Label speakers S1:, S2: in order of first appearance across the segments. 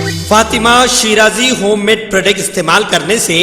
S1: Fatima Shirazi homemade product इस्तेमाल करने से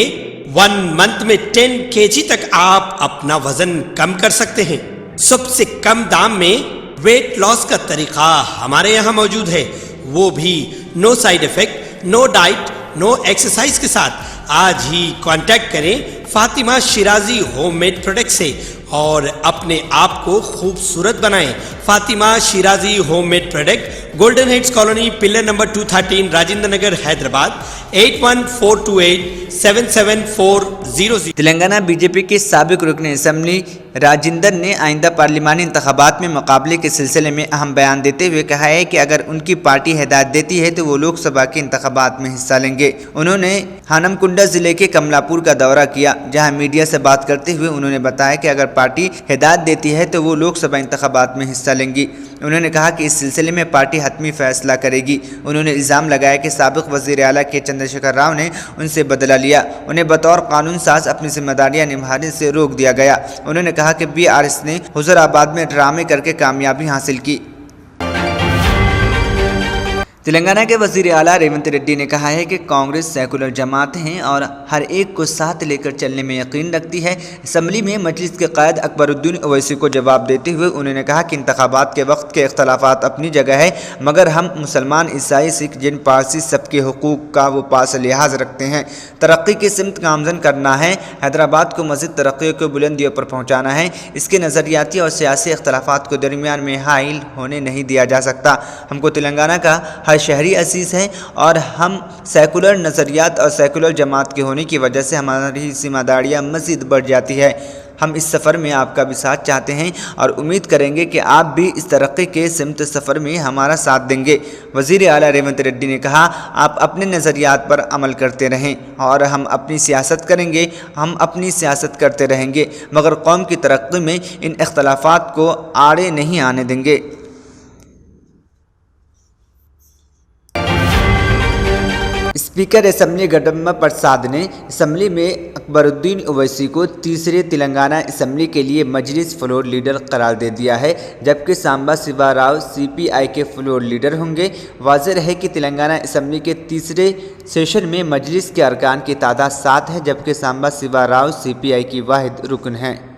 S1: 1 मंथ में 10 kg तक आप अपना वजन कम कर सकते हैं। सबसे कम दाम में वेट लॉस का तरीका हमारे यहाँ मौजूद है, वो भी no side effect, no diet, no exercise के साथ। आज ही कांटेक्ट करें फातिमा शिराजी होममेड प्रोडक्ट से और अपने आप को खूबसूरत बनाएं। Fatima Shirazi homemade product, golden heads colony, pillar number 213, Rajendra Nagar, Hyderabad 8142877400।
S2: Telangana BJP के साबिक रुकन असम्बली राजिंदर ने आइंदा पार्लिमानी इंतखाबात में मुकाबले के सिलसिले में अहम बयान देते हुए कहा है कि अगर उनकी पार्टी हिदायत देती है तो वो लोकसभा के इंतखाबात में हिस्सा लेंगे। उन्होंने हानमकुंडा जिले के कमलापुर का दौरा किया, जहां मीडिया से बात करते हुए उन्होंने बताया कि अगर पार्टी हिदायत देती है तो वो लोकसभा इंतखाबात में हिस्सा लेंगी। उन्होंने कहा कि इस सिलसिले में पार्टी हतमी फैसला करेगी। उन्होंने इल्ज़ाम लगाया कि साबिक वज़ीर आला के चंद्रशेखर राव ने उनसे बदला लिया, उन्हें बतौर कानून साज अपनी जिम्मेदारियां निभाने से रोक दिया गया। उन्होंने कहा कि BRS ने हुज़ूराबाद में ड्रामे करके कामयाबी हासिल की। तेलंगाना के वज़ीर आला रेवंत रेड्डी ने कहा है कि कांग्रेस सेकुलर जमात हैं और हर एक को साथ लेकर चलने में यकीन रखती है। असम्बली में मजलिस के क़ायद अकबरुद्दीन ओवैसी को जवाब देते हुए उन्होंने कहा कि इंतखाबात के वक्त के इख्तलाफात अपनी जगह है, मगर हम मुसलमान, ईसाई, सिख, जिन, पारसी सबके हुकूक़ का वो पास लिहाज रखते हैं। तरक्की की सिमत गामज़न करना है, हैदराबाद को मज़ीद तरक्की को बुलंदियों पर पहुँचाना है। इसके नज़रियाती और सियासी इख्तलाफात को दरमियान में हाइल होने नहीं दिया जा सकता। हमको तेलंगाना का हर शहरी असीस है और हम सेकुलर नज़रियात और सेकुलर जमात के होने की वजह से हमारी ज़िम्मेदारियाँ मज़ीद बढ़ जाती है। हम इस सफ़र में आपका भी साथ चाहते हैं और उम्मीद करेंगे कि आप भी इस तरक्की के सिमत सफ़र में हमारा साथ देंगे। वज़ीर आला रेवंत रेड्डी ने कहा, आप अपने नज़रियात पर अमल करते रहें और हम अपनी सियासत करेंगे, हम अपनी सियासत करते रहेंगे, मगर कौम की तरक्की में इन इख्तलाफात को आड़े नहीं आने देंगे। स्पीकर असम्बली गडम्मा प्रसाद ने असम्बली में अकबरुद्दीन ओवैसी को तीसरे तेलंगाना असम्बली के लिए मजलिस फ्लोर लीडर करार दे दिया है, जबकि सांबा शिवा राव CPI के फ्लोर लीडर होंगे। वाज़ेह है कि तेलंगाना असम्बली के तीसरे सेशन में मजलिस के अरकान की तादाद 7 है, जबकि सांबा शिवा राव CPI की वाहिद रुकन हैं।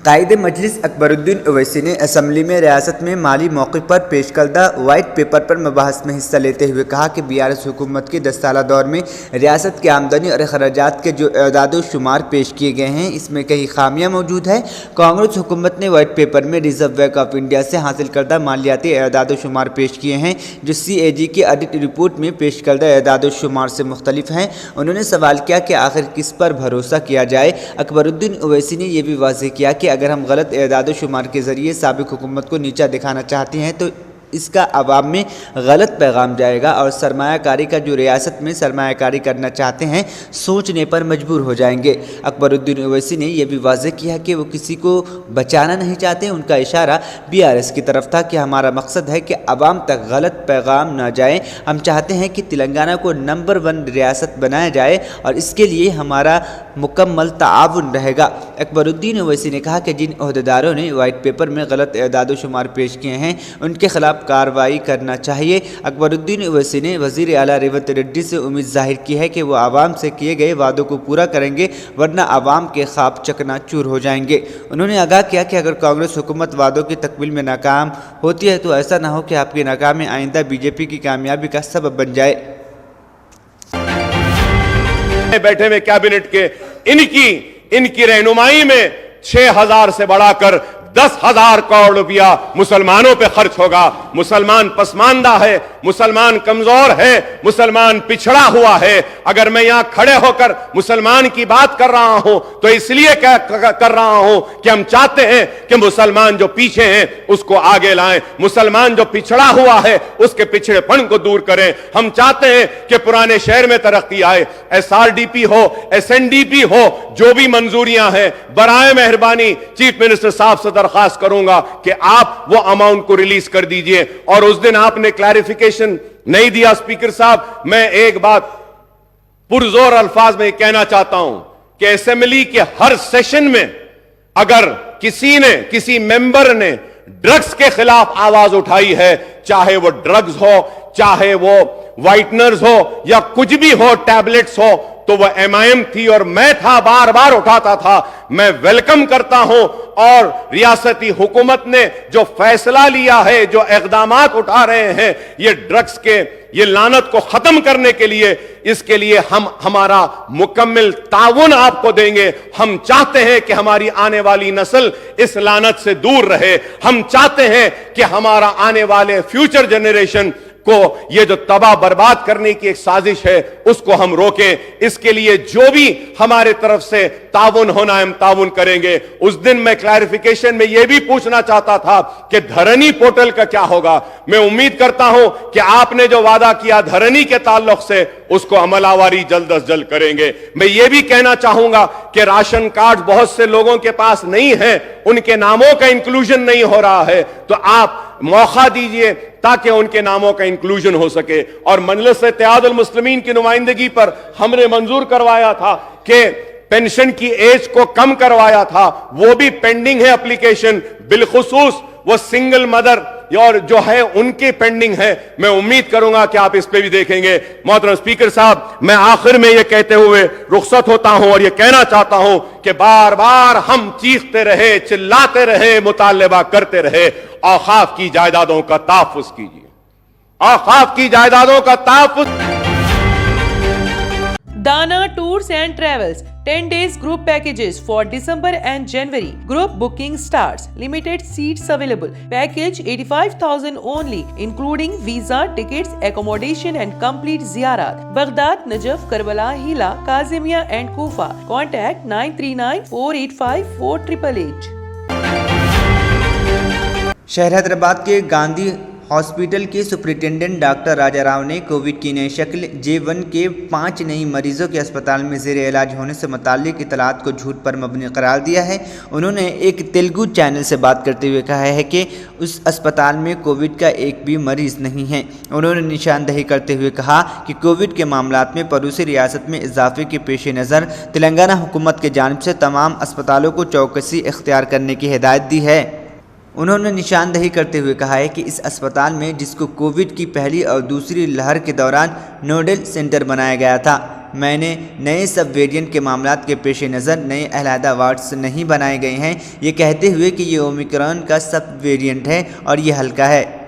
S2: कायद मजलिस अकबरुद्दीन ओवैसी ने असम्बली में रियासत में माली मौक़िफ़ पर पेश करदा वाइट पेपर पर मबाहस में हिस्सा लेते हुए कहा कि BRS हुकूमत के 10 साला दौर में रियासत की आमदनी और अखराजात के जो एदाद शुमार पेश किए गए हैं, इसमें कई खामियाँ मौजूद है। कांग्रेस हुकूमत ने वाइट पेपर में रिजर्व बैंक ऑफ इंडिया से हासिल करदा मालियाती एदाद शुमार पेश किए हैं, जो CAG की ऑडिट रिपोर्ट में पेश करदा एदाद शुमार से मुख्तलिफ हैं। उन्होंने सवाल किया कि आखिर किस पर भरोसा किया जाए। अकबरुद्दीन ओवैसी ने यह भी वाज़ेह किया कि अगर हम गलत एदाद शुमार के ज़रिए साबिक हुकूमत को नीचा दिखाना चाहते हैं तो इसका अवाम में गलत पैगाम जाएगा और सरमायाकारी का जो रियासत में सरमायाकारी करना चाहते हैं सोचने पर मजबूर हो जाएंगे। अकबरुद्दीन ओवैसी ने यह भी वाज़ेह किया कि वो किसी को बचाना नहीं चाहते। उनका इशारा BRS की तरफ था कि हमारा मकसद है कि अवाम तक गलत पैगाम ना जाए। हम चाहते हैं कि तेलंगाना को नंबर 1 रियासत बनाया जाए और इसके लिए हमारा मुकम्मल ताआवुन रहेगा। अकबरुद्दीन ओवैसी ने कहा कि जिन अहदेदारों ने वाइट पेपर में गलत एदाद शुमार पेश किए हैं उनके खिलाफ कार्रवाई करना चाहिए। अकबरुद्दीन ओवैसी ने वज़ीर आला रेवंत रेड्डी से उम्मीद जाहिर की है कि वो आवाम से किए गए वादों को पूरा करेंगे, वरना आवाम के ख्वाब चकनाचूर हो जाएंगे। उन्होंने आगाह किया कि अगर कांग्रेस हुकूमत वादों की तकमील में नाकाम होती है तो ऐसा ना हो कि आपकी नाकामी आइंदा BJP की कामयाबी का सबब बन जाए।
S3: बैठे हुए कैबिनेट के इनकी रहनुमाई में 6000 से बढ़ाकर 10,000 करोड़ रुपया मुसलमानों पे खर्च होगा। मुसलमान पसमानदा है, मुसलमान कमजोर है, मुसलमान पिछड़ा हुआ है। अगर मैं यहां खड़े होकर मुसलमान की बात कर रहा हूं तो इसलिए कर रहा हूं कि हम चाहते हैं कि मुसलमान जो पीछे हैं उसको आगे लाएं, मुसलमान जो पिछड़ा हुआ है उसके पिछड़ेपन को दूर करें। हम चाहते हैं कि पुराने शहर में तरक्की आए, SRDP हो, SNDP हो, जो भी मंजूरियां हैं, बराए मेहरबानी चीफ मिनिस्टर साहब से दरखास्त करूंगा कि आप वो अमाउंट को रिलीज कर दीजिए। और उस दिन आपने क्लैरिफिकेशन नहीं दिया स्पीकर साहब। मैं एक बात पुरजोर अल्फाज में कहना चाहता हूं कि असेंबली के हर सेशन में अगर किसी मेंबर ने ड्रग्स के खिलाफ आवाज उठाई है, चाहे वो ड्रग्स हो, चाहे वो वाइटनर्स हो या कुछ भी हो, टैबलेट्स हो, तो वह MIM थी और मैं था, बार बार उठाता था। मैं वेलकम करता हूं और रियासती हुकूमत ने जो फैसला लिया है, जो इक़दामात उठा रहे हैं ये ड्रग्स के, ये लानत को खत्म करने के लिए, इसके लिए हम हमारा मुकम्मल ताउन आपको देंगे। हम चाहते हैं कि हमारी आने वाली नस्ल इस लानत से दूर रहे। हम चाहते हैं कि हमारा आने वाले फ्यूचर जनरेशन को ये जो तबाह बर्बाद करने की एक साजिश है उसको हम रोकें। इसके लिए जो भी हमारे तरफ से ताउन होना है हम ताउन करेंगे। उस दिन मैं क्लैरिफिकेशन में यह भी पूछना चाहता था कि धरनी पोर्टल का क्या होगा। मैं उम्मीद करता हूं कि आपने जो वादा किया धरनी के ताल्लुक से उसको अमलावरी जल्द अज जल्द करेंगे। मैं ये भी कहना चाहूंगा कि राशन कार्ड बहुत से लोगों के पास नहीं है, उनके नामों का इंक्लूजन नहीं हो रहा है, तो आप मौका दीजिए ताकि उनके नामों का इंक्लूजन हो सके। और मजलिस इत्तेहादुल मुस्लिमीन की नुमाइंदगी पर हमने मंजूर करवाया था कि पेंशन की एज को कम करवाया था, वो भी पेंडिंग है एप्लीकेशन, बिलखुसूस वो सिंगल मदर और जो है उनकी पेंडिंग है। मैं उम्मीद करूंगा कि आप इस पे भी देखेंगे। मोहतरम स्पीकर साहब, मैं आखिर में यह कहते हुए रुखसत होता हूं और यह कहना चाहता हूं कि बार बार हम चीखते रहे, चिल्लाते रहे, मुतालबा करते रहे, औकाफ की जायदादों का तहफ्फुज़ कीजिए, औकाफ की जायदादों का तहफ्फुज़।
S4: Dana Tours and Travels 10 days group packages for December and January. Group booking starts. Limited seats available. Package 85,000 only, including visa, tickets, accommodation and complete ziyarat. Baghdad, Najaf, Karbala, Hila, Kazimia and Kufa. Contact 939-485-4888.
S2: शहर हैदराबाद के Gandhi hospital के superintendent doctor राजा राव ने Covid की नई शक्ल J1 के 5 नई मरीजों के अस्पताल में ज़ेर इलाज होने से मुताल्लिक इतलात को झूठ पर मबनी करार दिया है। उन्होंने एक तेलुगु चैनल से बात करते हुए कहा है कि उस अस्पताल में कोविड का एक भी मरीज़ नहीं है। उन्होंने निशानदही करते हुए कहा कि कोविड के मामलात में पड़ोसी रियासत में इजाफे के पेश नज़र तेलंगाना हुकूमत की जानिब से तमाम अस्पतालों को चौकसी इख्तियार करने की हिदायत दी है। उन्होंने निशानदही करते हुए कहा है कि इस अस्पताल में जिसको कोविड की पहली और दूसरी लहर के दौरान नोडल सेंटर बनाया गया था, मैंने नए सब वेरिएंट के मामलात के पेश नज़र नए अलहदा वार्ड्स नहीं बनाए गए हैं, ये कहते हुए कि ये ओमिक्रॉन का सब वेरिएंट है और ये हल्का है,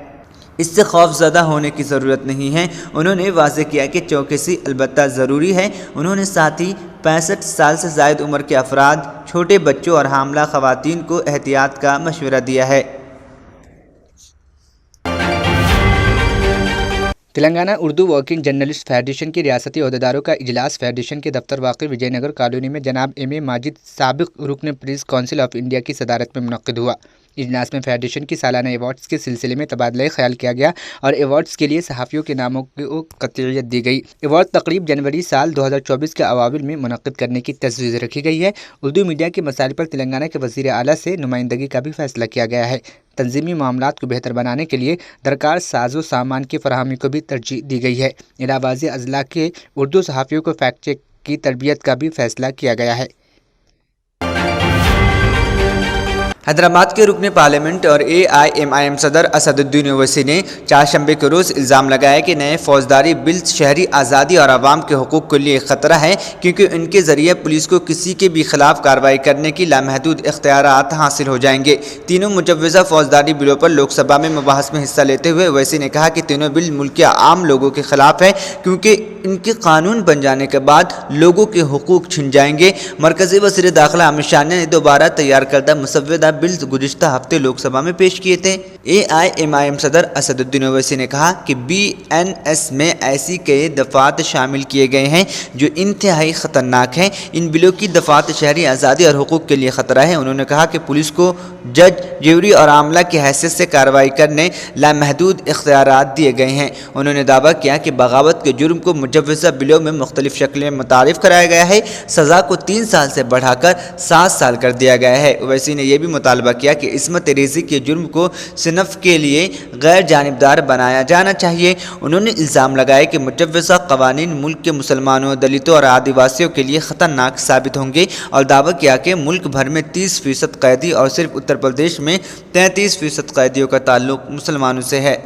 S2: इससे खौफज़दा होने की ज़रूरत नहीं है। उन्होंने वाज़ेह किया कि चौकसी अलबत्ता ज़रूरी है। उन्होंने साथ ही 65 साल से ज़ायद उम्र के अफराद, छोटे बच्चों और हामला ख़वातीन को एहतियात का मशवरा दिया है।
S5: Telangana Urdu working journalist federation के रियासती अहदेदारों का इजलास फेडरेशन के दफ्तर वाक़ विजयनगर कॉलोनी में जनाब M.A. माजिद साबिक रुकन प्रेस काउंसिल ऑफ इंडिया की सदारत में मुनक़्क़िद हुआ। इजलास में फेडरेशन की सालाना एवार्ड्स के सिलसिले में तबादला ख्याल किया गया और एवार्ड्स के लिए सहाफ़ियों के नामों को क़तइयत दी गई। एवार्ड तक़रीब जनवरी साल 2024 के अवाविल में मुनक़्क़िद करने की तजवीज़ रखी गई है। उर्दू मीडिया के मसाइल पर तेलंगाना के वज़ीर आला से नुमाइंदगी का भी फैसला किया गया है। तंज़ीमी मामलात को बेहतर बनाने के लिए दरकार साजो सामान की फराहमी को भी तरजीह दी गई है। इलाहाबादी अज़ला के उर्दू सहाफ़ियों को फैक्ट चेक की तरबियत का भी फैसला किया गया है।
S2: हैदराबाद के रुकन पार्लियामेंट और AIMIM सदर असदुद्दीन ओवैसी ने चारशंबे के रोज़ इल्ज़ाम लगाया कि नए फौजदारी बिल शहरी आज़ादी और आवाम के हुकूक़ के लिए ख़तरा है, क्योंकि इनके ज़रिए पुलिस को किसी के भी ख़िलाफ़ कार्रवाई करने की लामहदूद इख्तियारात हासिल हो जाएंगे। तीनों मुजव्वज़ा फौजदारी बिलों पर लोकसभा में मुबाहस में हिस्सा लेते हुए ओवैसी ने कहा कि तीनों बिल मुल्क के आम लोगों के ख़िलाफ़ है, क्योंकि इनके कानून बन जाने के बाद लोगों के हुकूक़ छिन जाएंगे। मरकज़ी वज़ीर दाखिला अमित शाह ने दोबारा तैयार करदा मुसव्वदा बिल्स गुज़िश्ता हफ्ते लोकसभा में पेश किए थे। AIMIM सदर असदुद्दीन ओवैसी ने कहा कि BNS में ऐसी कई दफ़ात शामिल किए गए हैं जो इंतहाई ख़तरनाक हैं। इन बिलों की दफ़ात शहरी आज़ादी और हुकूक़ के लिए ख़तरा है। उन्होंने कहा कि पुलिस को जज, ज्यूरी और आमला की हैसियत से कार्रवाई करने लामहदूद इख्तियारात दिए गए हैं। उन्होंने दावा किया कि बगावत के जुर्म को मुजव्वज़ा बिलों में मुख्तलिफ शक्लें मुतारिफ़ कराया गया है। सज़ा को 3 साल से बढ़ाकर 7 साल कर दिया गया है। ओवैसी ने यह भी मुतालबा किया कि इस्मत रेज़ी के जुर्म को सिनफ के लिए गैर जानिबदार बनाया जाना चाहिए। उन्होंने इल्ज़ाम लगाया कि मुजव्वज़ा क़वानीन मुल्क के मुसलमानों, दलितों और आदिवासियों के लिए ख़तरनाक साबित होंगे और दावा किया कि मुल्क भर में 30% कैदी और सिर्फ उत्तर प्रदेश में 33% कैदियों का ताल्लुक़ मुसलमानों से है।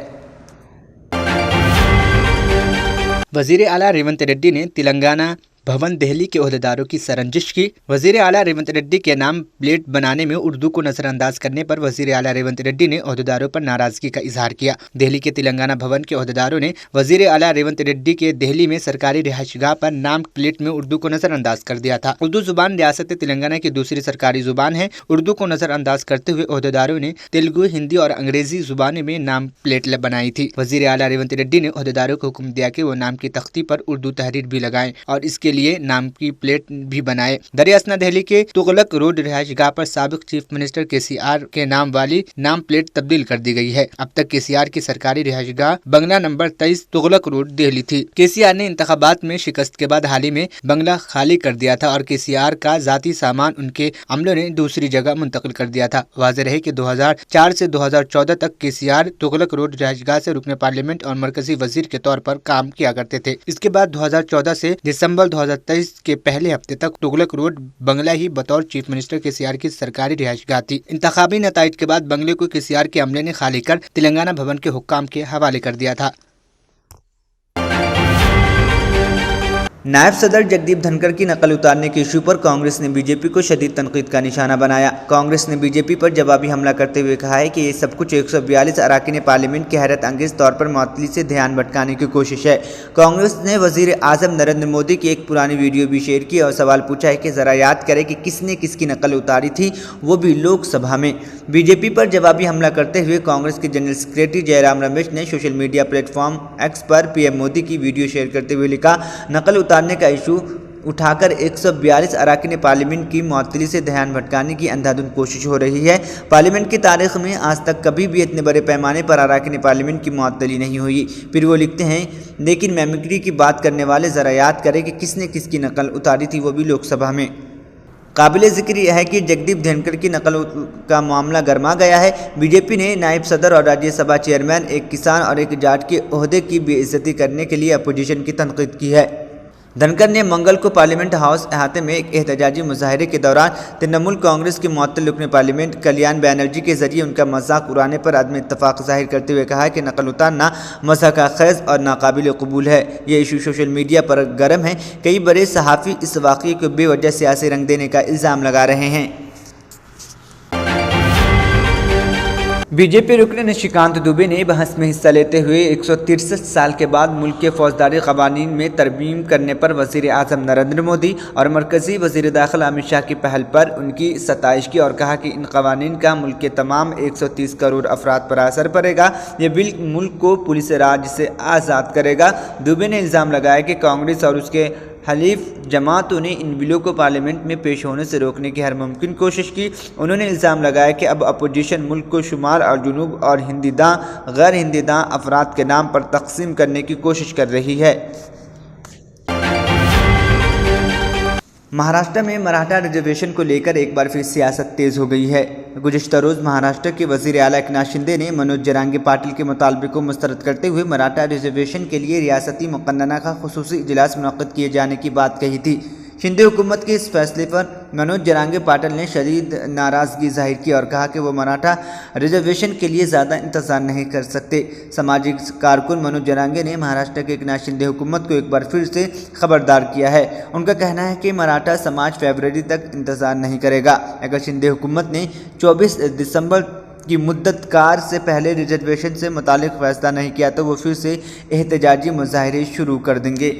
S5: वजीर आला रेवंत रेड्डी ने तेलंगाना भवन दिल्ली के ओहदेदारों की सरंजिश की। वजीर आला रेवंत रेड्डी के नाम प्लेट बनाने में उर्दू को नजरअंदाज करने पर वजीर आला रेवंत रेड्डी ने ओहदेदारों पर नाराजगी का इजहार किया। दिल्ली के तेलंगाना भवन के ओहदेदारों ने वजीर आला रेवंत रेड्डी के दिल्ली में सरकारी रिहायशगाह पर नाम प्लेट में उर्दू को नजरअंदाज कर दिया था। उर्दू जुबान रियासत तेलंगाना की दूसरी सरकारी जुबान है। उर्दू को नजरअंदाज करते हुए ओहदेदारों ने तेलुगु, हिंदी और अंग्रेजी जुबानों में नाम प्लेट बनाई थी। वजीर आला रेवंत रेड्डी ने ओहदेदारों को हुक्म दिया कि वो नाम की तख्ती पर उर्दू तहरीर भी लगाएं और इसके लिए नाम की प्लेट भी बनाए। दरियासना दिल्ली के तुगलक रोड रिहायशगाह पर साबिक चीफ मिनिस्टर केसीआर के नाम वाली नाम प्लेट तब्दील कर दी गई है। अब तक केसीआर की सरकारी रिहायशगाह बंगला नंबर 23 तुगलक रोड दिल्ली थी। केसीआर ने इंतखाबात में शिकस्त के बाद हाल ही में बंगला खाली कर दिया था और केसीआर का जाती सामान उनके अमलों ने दूसरी जगह मुंतकिल कर दिया था। वाज़ेह रहे कि 2004 से 2014 तक केसीआर तुगलक रोड रिहायशगाह से रुकने पार्लियामेंट और मरकजी वजीर के तौर पर काम किया करते थे। इसके बाद 2014 से दिसंबर 2023 के पहले हफ्ते तक तुगलक रोड बंगला ही बतौर चीफ मिनिस्टर केसीआर की सरकारी रिहायशगाह थी। इंतखाबी नताइज के बाद बंगले को केसीआर के अमले ने खाली कर तेलंगाना भवन के हुक्काम के हवाले कर दिया था।
S2: नायब सदर जगदीप धनखड़ की नकल उतारने के इशू पर कांग्रेस ने बीजेपी को शदीद तनकीद का निशाना बनाया। कांग्रेस ने बीजेपी पर जवाबी हमला करते हुए कहा है कि ये सब कुछ 142 अरकान पार्लियामेंट की हैरत अंगेज तौर पर मुअत्तली से ध्यान भटकाने की कोशिश है। कांग्रेस ने वजीर आजम नरेंद्र मोदी की एक पुरानी वीडियो भी शेयर की और सवाल पूछा है कि ज़रा याद करें कि किसने किसकी नकल उतारी थी, वो भी लोकसभा में। बीजेपी पर जवाबी हमला करते हुए कांग्रेस के जनरल सेक्रेटरी जयराम रमेश ने सोशल मीडिया प्लेटफॉर्म एक्स पर पीएम मोदी की वीडियो शेयर करते हुए लिखा, नकल उतारने का इशू उठाकर 142 अरकान पार्लियामेंट की मुअत्तली से ध्यान भटकाने की अंधाधुंध कोशिश हो रही है। पार्लियामेंट की तारीख में आज तक कभी भी इतने बड़े पैमाने पर अरकान पार्लियामेंट की मुअत्तली नहीं हुई। फिर वो लिखते हैं, लेकिन मेमिक्री की बात करने वाले ज़रा याद करें कि किसने किसकी नकल उतारी थी, वो भी लोकसभा में। काबिल ज़िक्र यह है कि जगदीप धनखड़ की नकल का मामला गरमा गया है। बीजेपी ने नायब सदर और राज्यसभा चेयरमैन, एक किसान और एक जाट के ओहदे की बेइज्जती करने के लिए अपोजिशन की तनकीद की है। धनखड़ ने मंगल को पार्लियामेंट हाउस अहाते में एक एहतजाजी मुजाहरे के दौरान तृणमूल कांग्रेस के मुअत्तल रुकन पार्लियामेंट कल्याण बैनर्जी के जरिए उनका मजाक उड़ाने पर अदम इत्तफाक जाहिर करते हुए कहा कि नकल उतारना मज़ाक़ खेज़ और नाकाबिल कबूल है। ये इशू सोशल मीडिया पर गर्म है। कई बड़े सहाफ़ी इस वाक़ये को बेवजह सियासी रंग देने का इल्ज़ाम लगा रहे हैं। बीजेपी रुकन निशिकांत दुबे ने बहस में हिस्सा लेते हुए 163 साल के बाद मुल्क के फौजदारी क़वानीन में तरमीम करने पर वज़ीर आज़म नरेंद्र मोदी और मरकज़ी वज़ीर दाखिला अमित शाह की पहल पर उनकी सताइश की और कहा कि इन क़वानीन का मुल्क के तमाम 130 करोड़ अफराद पर असर पड़ेगा। ये बिल मुल्क को पुलिस राज से आज़ाद करेगा। दुबे ने इल्ज़ाम लगाया कि कांग्रेस और उसके हलीफ जमातों ने इन बिलों को पार्लियामेंट में पेश होने से रोकने की हर मुमकिन कोशिश की। उन्होंने इल्ज़ाम लगाया कि अब अपोजिशन मुल्क को शुमाल और जुनूब और हिंदीदां गैर हिंदीदां अफराद के नाम पर तकसीम करने की कोशिश कर रही है। महाराष्ट्र में मराठा रिजर्वेशन को लेकर एक बार फिर सियासत तेज़ हो गई है। गुज़िश्ता रोज़ महाराष्ट्र के वज़ीर आला एकनाथ शिंदे ने मनोज जरांगे पाटिल के मुतालबे को मुस्तरद करते हुए मराठा रिजर्वेशन के लिए रियासती मुक़न्नना का ख़ुसूसी इजलास मुनक़्क़िद किए जाने की बात कही थी। शिंदे हुकूमत के इस फैसले पर मनोज जरांगे पाटिल ने शदीद नाराज़गी जाहिर की और कहा कि वो मराठा रिजर्वेशन के लिए ज़्यादा इंतज़ार नहीं कर सकते। सामाजिक कारकुन मनोज जरांगे ने महाराष्ट्र के एकनाथ शिंदे हुकूमत को एक बार फिर से खबरदार किया है। उनका कहना है कि मराठा समाज फरवरी तक इंतज़ार नहीं करेगा। अगर शिंदे हुकूमत ने 24 दिसंबर की मुद्दत कार से पहले रिजर्वेशन से मुतालिक फ़ैसला नहीं किया तो वो फिर से एहतजाजी मुजाहरे शुरू कर देंगे।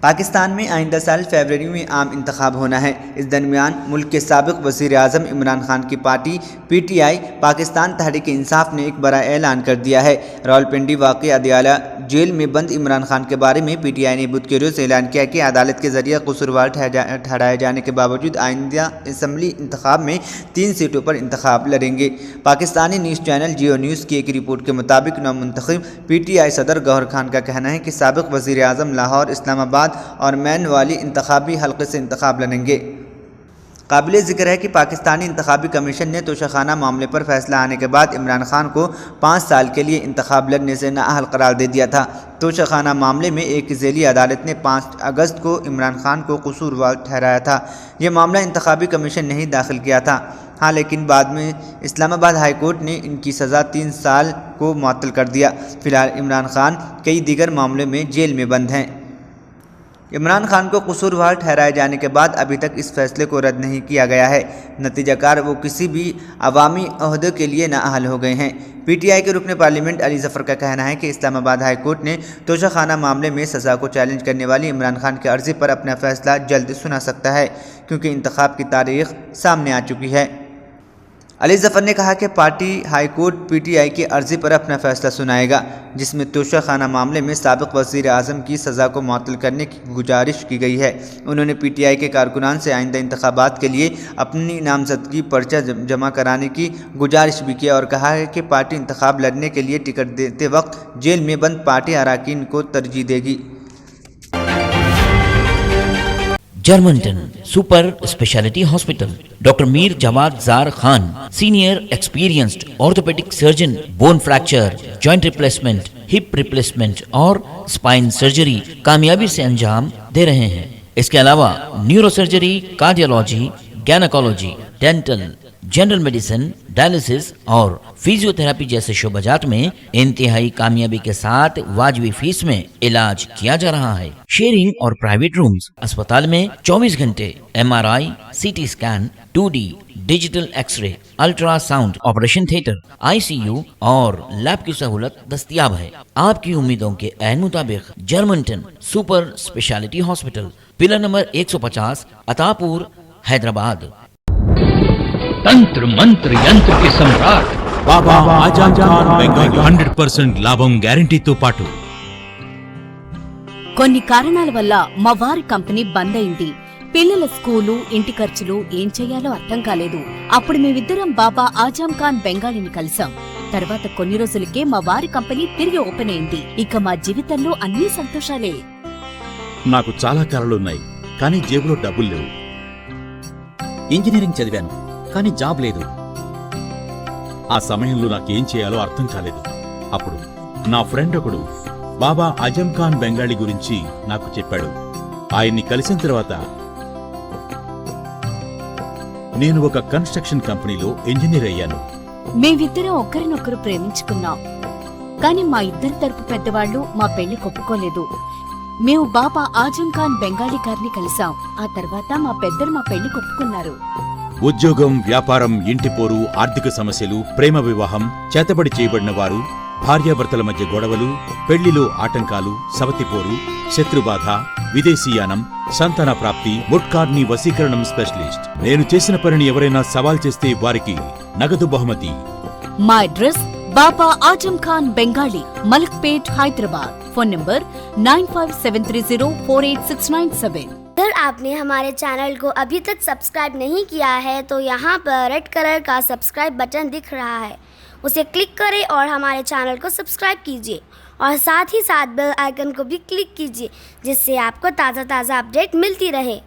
S2: पाकिस्तान में आइंदा साल फरवरी में आम इंतखाब होना है। इस दरमियान मुल्क के साबिक़ वज़ीर आज़म इमरान खान की पार्टी PTI पाकिस्तान तहरीक इंसाफ ने एक बड़ा ऐलान कर दिया है। रावलपिंडी वाक़ई अदियाला जेल में बंद इमरान खान के बारे में PTI ने बुध के रोज़ ऐलान किया कि अदालत के ज़रिए कसूरवार ठहराए जाने के बावजूद आइंदा असम्बली इंतखाब में 3 सीटों पर इंतखाब लड़ेंगे। पाकिस्तानी न्यूज़ चैनल जियो न्यूज़ की एक रिपोर्ट के मुताबिक नौमुंतखब PTI सदर गौहर खान का कहना है कि साबिक़ वज़ीर आज़म लाहौर, इस्लामाबाद और मैन वाली इंतखाबी हल्के से इंतखाब लड़ेंगे। काबिल ज़िक्र है कि पाकिस्तानी इंतखाबी कमीशन ने तोशाखाना मामले पर फैसला आने के बाद इमरान खान को 5 साल के लिए इंतखाब लड़ने से नाअहल करार दे दिया था। तोशाखाना मामले में एक ज़ेली अदालत ने 5 अगस्त को इमरान खान को कसूरवार ठहराया था। यह मामला इंतखाबी कमीशन ने ही दाखिल किया था। हाँ, लेकिन बाद में इस्लामाबाद हाई कोर्ट ने इनकी सज़ा 3 साल को मुअत्तल कर दिया। फिलहाल इमरान खान कई दीगर मामलों में जेल में बंद हैं। इमरान खान को कसूरवार ठहराए जाने के बाद अभी तक इस फैसले को रद्द नहीं किया गया है। नतीजाकार वो किसी भी अवामी ओहदे के लिए नाअहल हो गए हैं। पीटीआई के रुकन पार्लियामेंट अली जफ़र का कहना है कि इस्लामाबाद हाई कोर्ट ने तोशाखाना मामले में सज़ा को चैलेंज करने वाली इमरान खान की अर्ज़ी पर अपना फैसला जल्द सुना सकता है, क्योंकि इंतखाब की तारीख सामने आ चुकी है। अली जफ़र ने कहा कि पार्टी हाई कोर्ट पीटीआई की अर्ज़ी पर अपना फैसला सुनाएगा, जिसमें तोशाखाना मामले में साबिक़ वज़ीर आज़म की सज़ा को मुअत्तल करने की गुजारिश की गई है। उन्होंने पीटीआई के कारकुनान से आइंदा इंतखाबात के लिए अपनी नामज़दगी पर्चा जमा कराने की गुजारिश भी की और कहा है कि पार्टी इंतखाब लड़ने के लिए टिकट देते वक्त जेल में बंद पार्टी अरकान को तरजीह देगी।
S6: Germanten super speciality hospital, doctor Mir Jawad Zar Khan, senior experienced orthopaedic surgeon, bone fracture, joint replacement, hip replacement और स्पाइन सर्जरी कामयाबी से अंजाम दे रहे हैं। इसके अलावा neuro surgery, cardiology, gynaecology, dental, general medicine, dialysis और फिजियोथेरेपी जैसे शोबाजात में इंतहाई कामयाबी के साथ वाजिबी फीस में इलाज किया जा रहा है। शेयरिंग और प्राइवेट रूम्स, अस्पताल में 24 घंटे MRI, CT scan, 2D digital x-ray, ultrasound, operation theatre, ICU और लैब की सहूलत दस्तयाब है। आपकी उम्मीदों के ऐन मुताबिक Germanten super speciality hospital, pillar number 150, Attapur, Hyderabad.
S7: तंत्र मंत्र यंत्र के सम्राट
S8: బాబా ఆజాం ఖాన్ బెంగాలీ 100% లాభం గ్యారెంటీతో పాటు
S9: కొన్ని కారణాల వల్ల మా వారి కంపెనీ బంద్ అయింది. పిల్లల స్కూలు, ఇంటి ఖర్చులు ఏం చెయ్యాలో అర్థం కాలేదు. అప్పుడు మేమిద్దరం బాబా ఆజాం ఖాన్ బెంగాలీని కలిసాం. తర్వాత కొన్ని రోజులకే మా వారి కంపెనీ తిరిగి ఓపెన్ అయింది. ఇక మా జీవితంలో అన్ని సంతోషాలే.
S8: నాకు చాలా కలలున్నాయి, కానీ జేబులో డబ్బులు లేవు.
S10: ఇంజనీరింగ్ చదివాను, కానీ జాబ్ లేదు.
S8: ఆ సమయంలో నాకేం చేయాలో అర్థం కాలేదు. అప్పుడు నా ఫ్రెండ్ ఒకడు బాబా ఆజం ఖాన్ బెంగాలీ గురించి నాకు చెప్పాడు. ఆయన్ని కలిసిన తర్వాత నేను ఒక కన్స్ట్రక్షన్ కంపెనీలో ఇంజనీర్ అయ్యాను.
S9: మేమిద్దరం ఒకరినొకరు ప్రేమించుకున్నాం, కానీ మా ఇద్దరి తరపు పెద్దవాళ్లు మా పెళ్లి ఒప్పుకోలేదు. మేము బాబా ఆజం ఖాన్ బెంగాలీ గారిని కలిసాం. ఆ తర్వాత మా పెద్దలు మా పెళ్లి ఒప్పుకున్నారు.
S8: ఉద్యోగం, వ్యాపారం, ఇంటి పోరు, ఆర్థిక సమస్యలు, ప్రేమ వివాహం, చేతబడి చేయబడిన వారు, భార్యాభర్తల మధ్య గొడవలు, పెళ్లిలో ఆటంకాలు, సవతిపోరు, శత్రుబాధ, విదేశీయానం, సంతాన ప్రాప్తి, ముట్కార్ని వశీకరణం స్పెషలిస్ట్. నేను చేసిన పనిని ఎవరైనా సవాల్ చేస్తే వారికి నగదు బహుమతి.
S9: మా address Baba Azam Khan Bengali, Malakpet, Hyderabad. Phone number 9573048697।
S11: अगर आपने हमारे चैनल को अभी तक सब्सक्राइब नहीं किया है तो यहाँ पर रेड कलर का सब्सक्राइब बटन दिख रहा है, उसे क्लिक करें और हमारे चैनल को सब्सक्राइब कीजिए और साथ ही साथ बेल आइकन को भी क्लिक कीजिए, जिससे आपको ताज़ा अपडेट मिलती रहे।